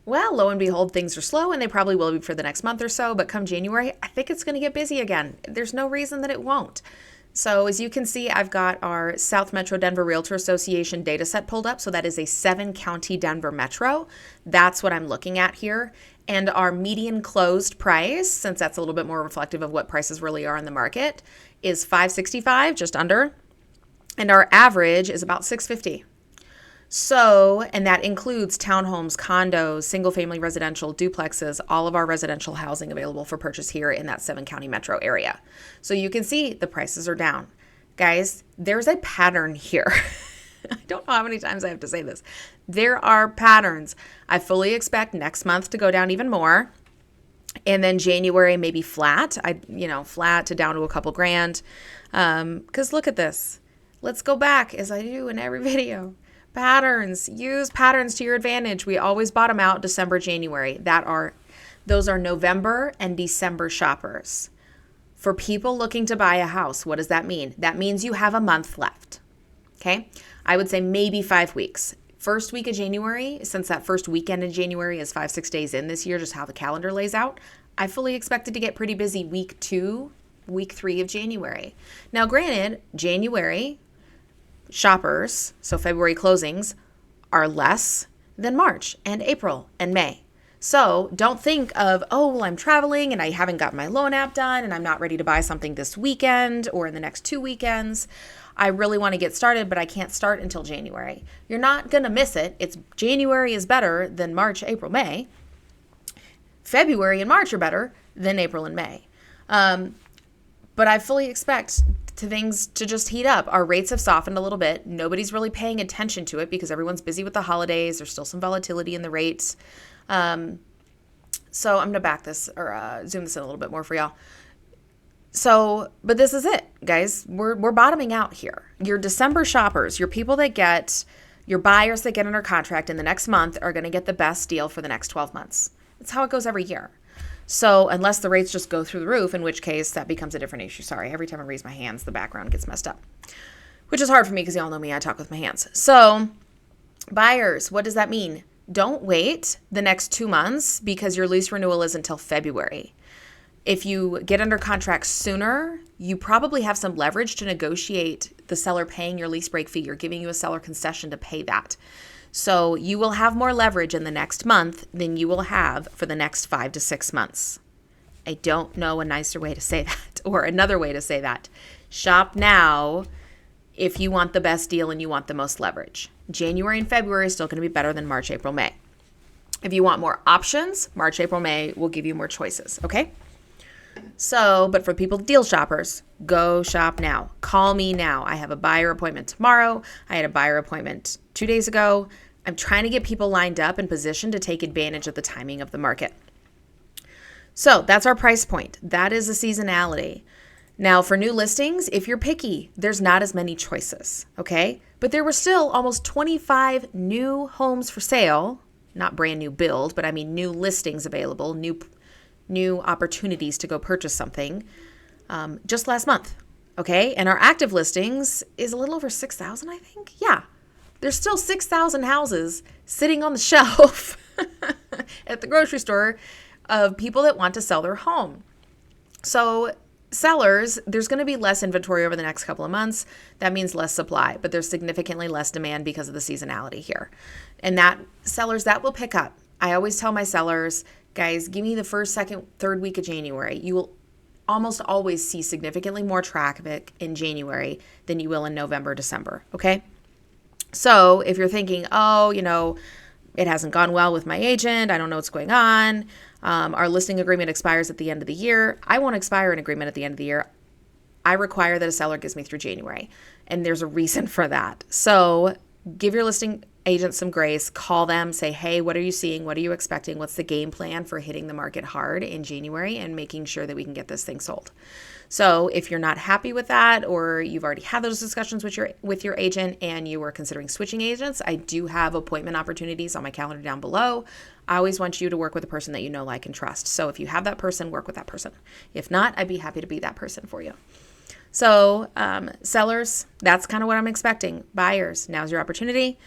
Well, lo and behold, things are slow, and they probably will be for the next month or so. But come January, I think it's going to get busy again. There's no reason that it won't. So as you can see, I've got our South Metro Denver Realtor Association data set pulled up. So that is a 7-county Denver metro. That's what I'm looking at here. And our median closed price, since that's a little bit more reflective of what prices really are in the market, is 565, just under. And our average is about 650. So, and that includes townhomes, condos, single family residential, duplexes, all of our residential housing available for purchase here in that 7-county metro area. So you can see the prices are down. Guys, there's a pattern here. I don't know how many times I have to say this. There are patterns. I fully expect next month to go down even more. And then January maybe flat. Flat to down to a couple grand. Because look at this. Let's go back, as I do in every video. Patterns. Use patterns to your advantage. We always bottom out December, January. Those are November and December shoppers. For people looking to buy a house, what does that mean? That means you have a month left. Okay? I would say maybe 5 weeks. First week of January, since that first weekend in January is 5-6 days in this year, just how the calendar lays out, I fully expected to get pretty busy week 2, week 3 of January. Now, granted, January shoppers, so February closings, are less than March and April and May. So don't think of, I'm traveling and I haven't got my loan app done and I'm not ready to buy something this weekend or in the next 2 weekends. I really want to get started, but I can't start until January. You're not going to miss it. January is better than March, April, May. February and March are better than April and May. But I fully expect things to just heat up. Our rates have softened a little bit. Nobody's really paying attention to it because everyone's busy with the holidays. There's still some volatility in the rates. So I'm going to back this or zoom this in a little bit more for y'all. So, but this is it, guys. We're bottoming out here. Your December shoppers, your buyers that get under contract in the next month are going to get the best deal for the next 12 months. It's how it goes every year. So unless the rates just go through the roof, in which case that becomes a different issue. Sorry, every time I raise my hands, the background gets messed up, which is hard for me because y'all know me, I talk with my hands. So buyers, what does that mean? Don't wait the next 2 months because your lease renewal is until February. If you get under contract sooner, you probably have some leverage to negotiate the seller paying your lease break fee. You're giving you a seller concession to pay that. So you will have more leverage in the next month than you will have for the next 5 to 6 months. I don't know a nicer way to say that or another way to say that. Shop now if you want the best deal and you want the most leverage. January and February is still going to be better than March, April, May. If you want more options, March, April, May will give you more choices, okay? So, but for people, deal shoppers, go shop now. Call me now. I have a buyer appointment tomorrow. I had a buyer appointment 2 days ago. I'm trying to get people lined up and positioned to take advantage of the timing of the market. So that's our price point. That is the seasonality. Now for new listings, if you're picky, there's not as many choices, okay? But there were still almost 25 new homes for sale, not brand new build, but I mean new listings available, new opportunities to go purchase something just last month, okay? And our active listings is a little over 6,000, I think. Yeah, there's still 6,000 houses sitting on the shelf at the grocery store of people that want to sell their home. So sellers, there's going to be less inventory over the next couple of months. That means less supply, but there's significantly less demand because of the seasonality here. And that will pick up. I always tell my sellers, guys, give me the first, second, third week of January. You will almost always see significantly more traffic in January than you will in November, December, okay? So if you're thinking, it hasn't gone well with my agent, I don't know what's going on, our listing agreement expires at the end of the year. I won't expire an agreement at the end of the year. I require that a seller gives me through January, and there's a reason for that. So give your listing agent some grace, call them, say, hey, what are you seeing? What are you expecting? What's the game plan for hitting the market hard in January and making sure that we can get this thing sold? So if you're not happy with that, or you've already had those discussions with your agent and you were considering switching agents, I do have appointment opportunities on my calendar down below. I always want you to work with a person that you know, like, and trust. So if you have that person, work with that person. If not, I'd be happy to be that person for you. So sellers, that's kind of what I'm expecting. Buyers, now's your opportunity.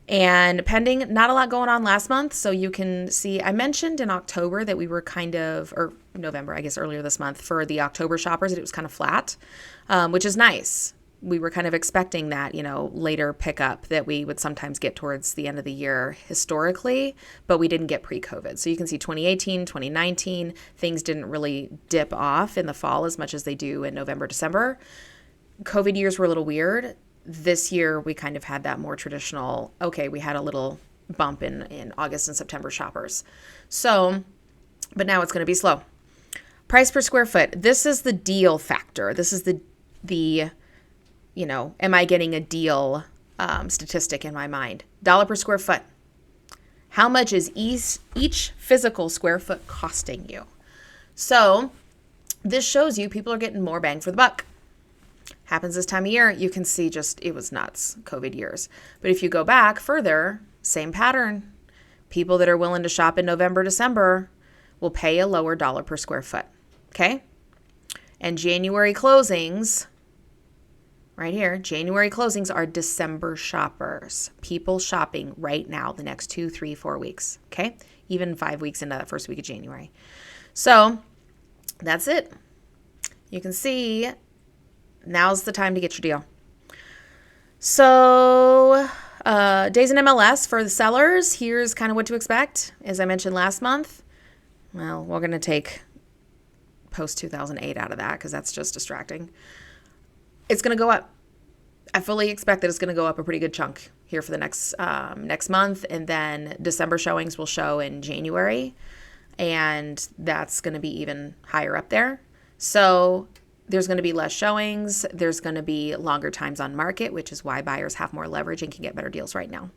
And pending, not a lot going on last month. So you can see, I mentioned in October that we were or November, I guess earlier this month, for the October shoppers, that it was kind of flat, which is nice. We were kind of expecting that, later pickup that we would sometimes get towards the end of the year historically, but we didn't get pre-COVID. So you can see 2018, 2019, things didn't really dip off in the fall as much as they do in November, December. COVID years were a little weird. This year, we kind of had that more traditional, okay, we had a little bump in August and September shoppers. So, but now it's going to be slow. Price per square foot. This is the deal factor. This is the am I getting a deal statistic in my mind. Dollar per square foot. How much is each physical square foot costing you? So this shows you people are getting more bang for the buck. Happens this time of year. You can see it was nuts, COVID years. But if you go back further, same pattern. People that are willing to shop in November, December will pay a lower dollar per square foot. Okay? And January closings, right here, January closings are December shoppers. People shopping right now the next 2, 3, 4 weeks. Okay? Even 5 weeks into that first week of January. So that's it. You can see now's the time to get your deal. So days in MLS for the sellers, here's kind of what to expect. As I mentioned last month, well, we're going to take post 2008 out of that because that's just distracting. It's going to go up. I fully expect that it's going to go up a pretty good chunk here for the next month, and then December showings will show in January, and that's going to be even higher up there. So there's going to be less showings. There's going to be longer times on market, which is why buyers have more leverage and can get better deals right now.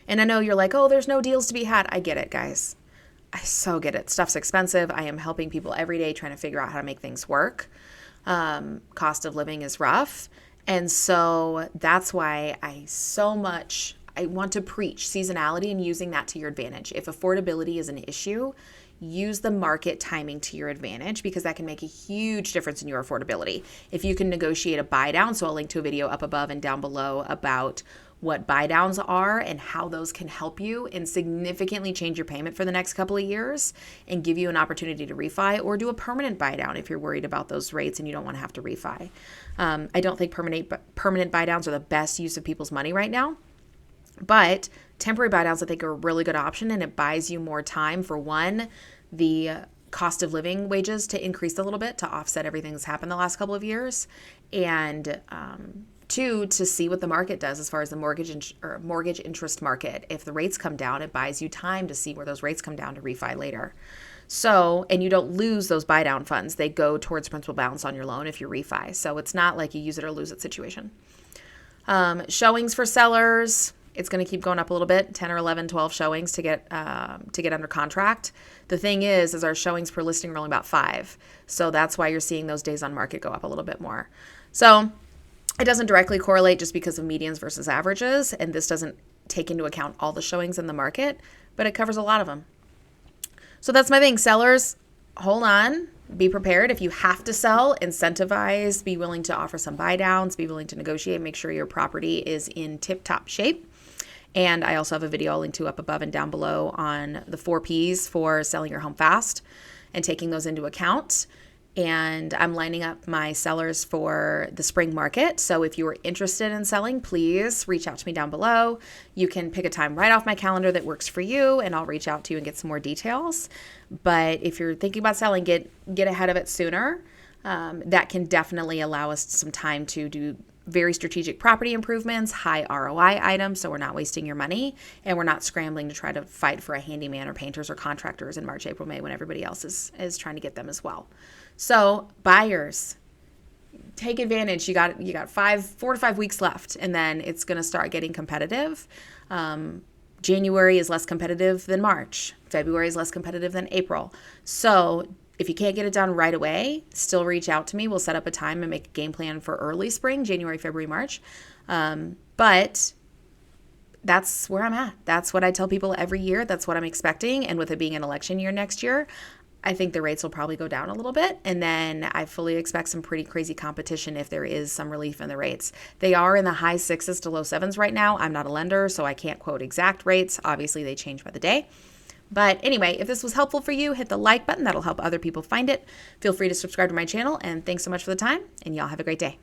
And I know you're like, oh, there's no deals to be had. I get it, guys. I so get it. Stuff's expensive. I am helping people every day trying to figure out how to make things work. Cost of living is rough. And so that's why I want to preach seasonality and using that to your advantage. If affordability is an issue, use the market timing to your advantage because that can make a huge difference in your affordability. If you can negotiate a buy down, so I'll link to a video up above and down below about what buy downs are and how those can help you and significantly change your payment for the next couple of years and give you an opportunity to refi or do a permanent buy down if you're worried about those rates and you don't want to have to refi. I don't think permanent buy downs are the best use of people's money right now. But temporary buy downs, I think, are a really good option, and it buys you more time for the cost of living wages to increase a little bit to offset everything that's happened the last couple of years, and 2, to see what the market does as far as the mortgage interest market. If the rates come down, it buys you time to see where those rates come down to refi later. So, and you don't lose those buy down funds. They go towards principal balance on your loan if you refi. So it's not like you use it or lose it situation. Showings for sellers. It's going to keep going up a little bit, 10 or 11, 12 showings to get under contract. The thing is our showings per listing are only about 5. So that's why you're seeing those days on market go up a little bit more. So it doesn't directly correlate just because of medians versus averages. And this doesn't take into account all the showings in the market, but it covers a lot of them. So that's my thing. Sellers, hold on. Be prepared. If you have to sell, incentivize, be willing to offer some buy downs, be willing to negotiate, make sure your property is in tip-top shape. And I also have a video I'll link to up above and down below on the 4 Ps for selling your home fast and taking those into account. And I'm lining up my sellers for the spring market. So if you are interested in selling, please reach out to me down below. You can pick a time right off my calendar that works for you, and I'll reach out to you and get some more details. But if you're thinking about selling, get ahead of it sooner. That can definitely allow us some time to do very strategic property improvements, high ROI items, so we're not wasting your money and we're not scrambling to try to fight for a handyman or painters or contractors in March, April, May when everybody else is trying to get them as well. So buyers, take advantage. You got 4 to 5 weeks left, and then it's going to start getting competitive. January is less competitive than March. February is less competitive than April. So if you can't get it done right away, still reach out to me. We'll set up a time and make a game plan for early spring, January, February, March. But that's where I'm at. That's what I tell people every year. That's what I'm expecting. And with it being an election year next year, I think the rates will probably go down a little bit. And then I fully expect some pretty crazy competition if there is some relief in the rates. They are in the high sixes to low sevens right now. I'm not a lender, so I can't quote exact rates. Obviously, they change by the day. But anyway, if this was helpful for you, hit the like button. That'll help other people find it. Feel free to subscribe to my channel. And thanks so much for the time. And y'all have a great day.